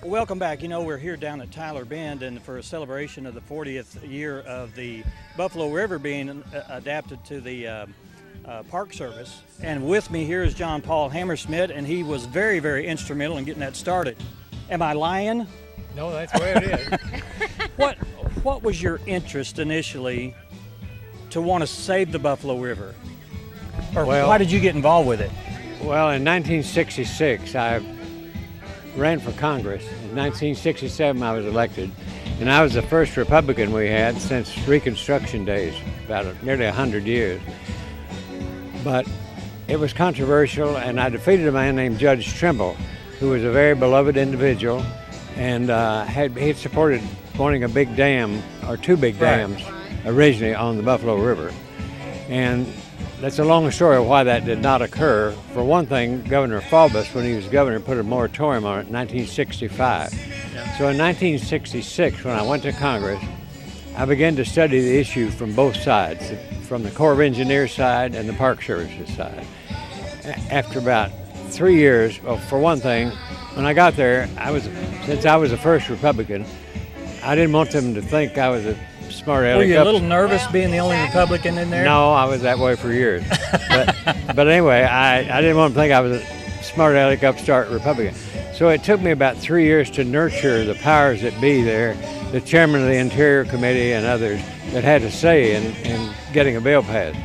Welcome back. You know, we're here down at Tyler Bend and for a celebration of the 40th year of the Buffalo River being adapted to the Park Service. And with me here is Paul Hammerschmidt, and he was very, very instrumental in getting that started. Am I lying? No, that's the way it is. What was your interest initially to want to save the Buffalo River? Or why did you get involved with it? Well, in 1966, I ran for Congress. In 1967, I was elected, and I was the first Republican we had since Reconstruction days, about nearly 100 years. But it was controversial, and I defeated a man named Judge Trimble, who was a very beloved individual, and he had supported wanting a big dam, or two big dams, originally on the Buffalo River. And that's a long story of why that did not occur. For one thing, Governor Faubus, when he was governor, put a moratorium on it in 1965. Yeah. So in 1966, when I went to Congress, I began to study the issue from both sides, from the Corps of Engineers side and the Park Services side. After about 3 years, well, for one thing, when I got there, since I was the first Republican, I didn't want them to think I was a smart aleck. Were you a little nervous being the only Republican in there? No, I was that way for years. but anyway, I didn't want them to think I was a smart aleck upstart Republican. So it took me about 3 years to nurture the powers that be there, the chairman of the Interior Committee and others that had a say in getting a bill passed.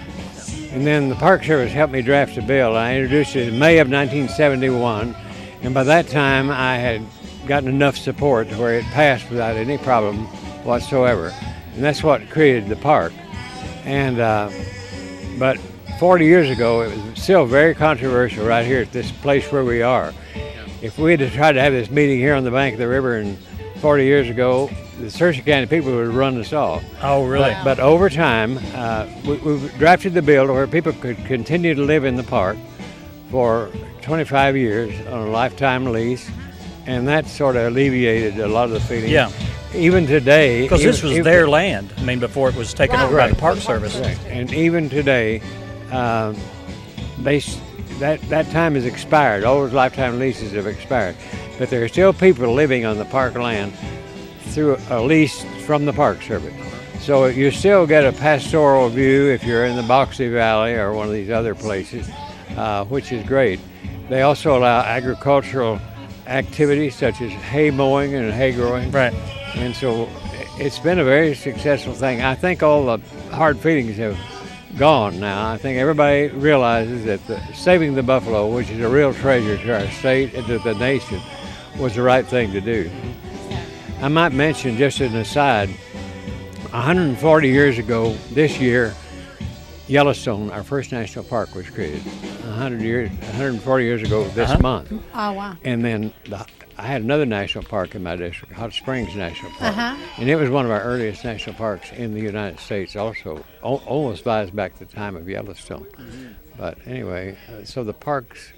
And then the Park Service helped me draft a bill. I introduced it in May of 1971, and by that time I had gotten enough support to where it passed without any problem whatsoever. And that's what created the park. And but 40 years ago, it was still very controversial right here at this place where we are. If we had tried to have this meeting here on the bank of the river and 40 years ago, the Searcy County people would have run us off. Oh, really? But over time, we drafted the bill to where people could continue to live in the park for 25 years on a lifetime lease, and that sort of alleviated a lot of the feelings. Yeah. Even today, because this was their land. I mean, before it was taken over by the Park Service. Right. And even today, that time has expired. All those lifetime leases have expired, but there are still people living on the park land through a lease from the Park Service. So you still get a pastoral view if you're in the Boxey Valley or one of these other places, which is great. They also allow agricultural activities such as hay mowing and hay growing. Right. And so it's been a very successful thing. I think all the hard feelings have gone now. I think everybody realizes that saving the buffalo, which is a real treasure to our state and to the nation, was the right thing to do. I might mention, just as an aside, 140 years ago this year, Yellowstone, our first national park, was created. 140 years ago this month. Oh, wow. And then I had another national park in my district, Hot Springs National Park. And it was one of our earliest national parks in the United States also. Almost buys back the time of Yellowstone. But anyway, so the parks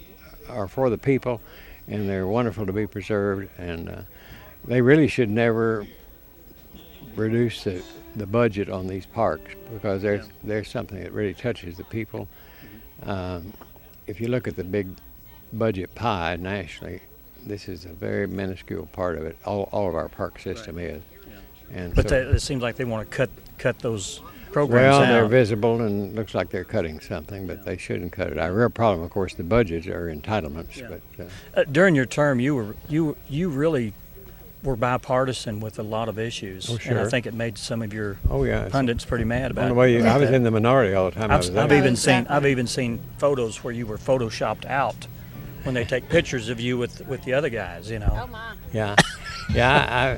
are for the people, and they're wonderful to be preserved, and they really should never reduce the budget on these parks, because there's something that really touches the people. If you look at the big budget pie nationally, this is a very minuscule part of it. All of our park system is. Yeah. And but it seems like they want to cut those programs out. Well, they're visible and looks like they're cutting something, but they shouldn't cut it. Our real problem, of course, the budgets are entitlements. Yeah. But during your term, you really were bipartisan with a lot of issues. Oh, sure. And I think it made some of your yeah, pundits pretty mad about it. I was in the minority all the time. I've even seen photos where you were photoshopped out when they take pictures of you with the other guys, you know. Oh, my. Yeah,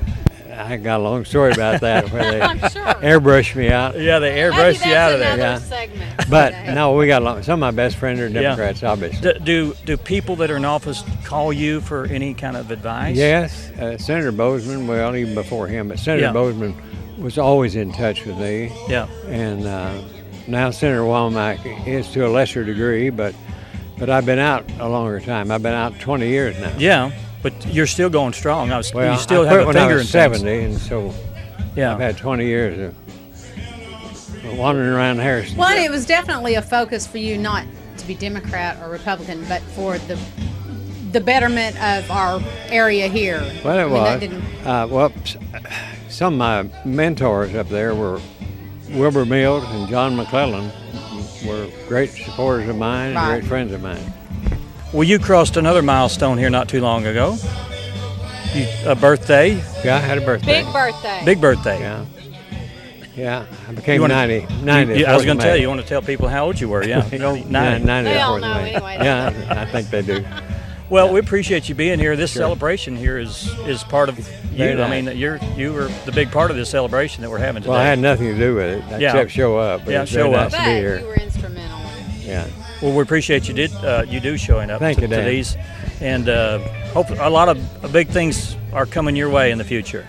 I got a long story about that where they airbrushed me out. Yeah, they airbrushed you out of there. Yeah. Segment but no, we got along. Some of my best friends are Democrats, obviously. Do people that are in office call you for any kind of advice? Yes, Senator Bozeman. Well, even before him, but Senator Bozeman was always in touch with me. Yeah. And now Senator Womack is to a lesser degree, but I've been out a longer time. I've been out 20 years now. Yeah. But you're still going strong. You still I have quit a when finger I was in 70, things. and so I've had 20 years of wandering around Harrison. Well, it was definitely a focus for you not to be Democrat or Republican, but for the the betterment of our area here. Well, it I was. mean, that Some of my mentors up there were Wilbur Mills and John McClellan, were great supporters of mine and Right. great friends of mine. Well, you crossed another milestone here not too long ago. A birthday, Yeah, I had a birthday. Big birthday. big birthday. Yeah. Yeah, I became You wanna- 90. I was going to tell you, you want to tell people how old you were, yeah. Yeah, 90. 90 They the all 4th of know May. anyway, don't Yeah, I think they do. Well, we appreciate you being here. This Sure. celebration here is part of Very you. I nice. mean, you were the big part of this celebration that we're having today. Well, I had nothing to do with it Yeah. except show up. But Yeah, it's very show nice up. to be But here. you were instrumental. Yeah. Well, we appreciate you do showing up Thank to you, Dan. these, and hope a lot of big things are coming your way in the future.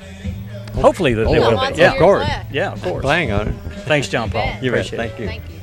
Hopefully that they Oh, will lots be. of Yeah, years course. left. yeah, of course. Playing on it. Thanks, John Paul. bet. You bet. Appreciate it. Thank you. Thank you.